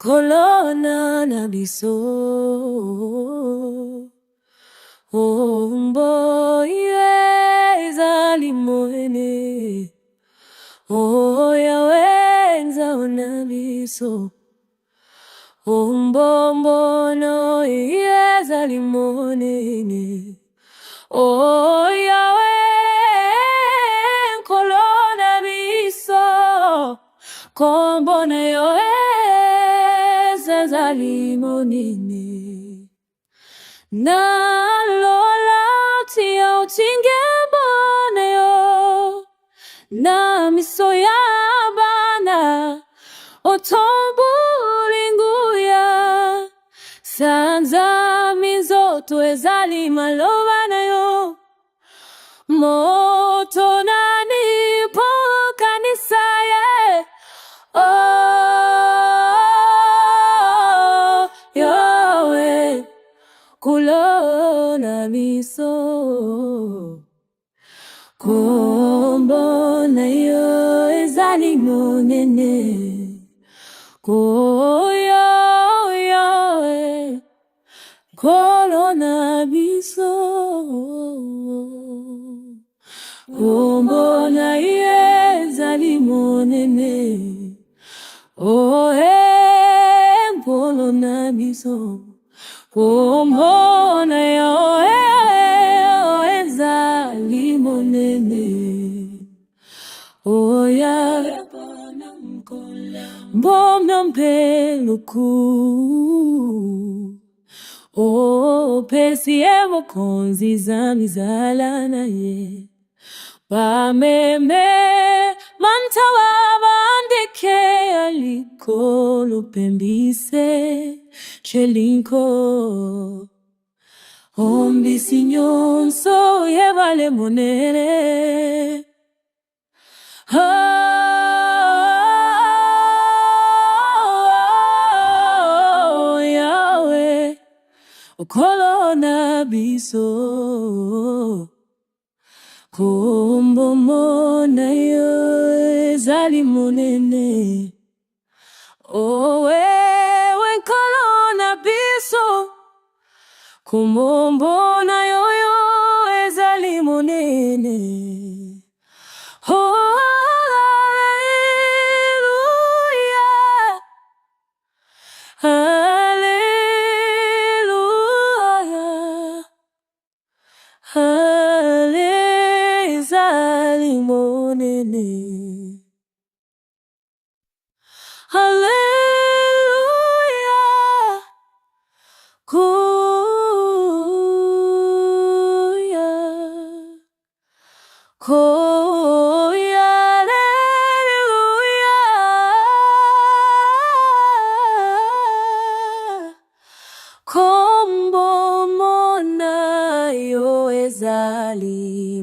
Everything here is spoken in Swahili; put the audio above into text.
Kolona na biso Ombo ezali monene Yawenza na biso Ombo ezali monene Yawe kolona biso Kombo na yo ezali monene Na lola tia utinge bana yo Na miso ya bana otombulinguya Sanza mizoto ezali maloba na yo Moto nani po kanisa ye Yawe kulona biso Kombo na yo ezali monene Yawe kolona biso Kombo na yo ezali monene kolona biso Kombo na yo ezali monene Yawe mbona mpeluku pesi emokonzi zami zala naye Pameme mantawa bandike aliko lupembise chelinko Ombisi nyonso yebale monene Yawe kolona biso Kombo na yo ezali monene Wewe kolona biso Kombo na yo ezali monene Hallelujah Hallelujah ezali monene Hallelujah Kombo na yo ezali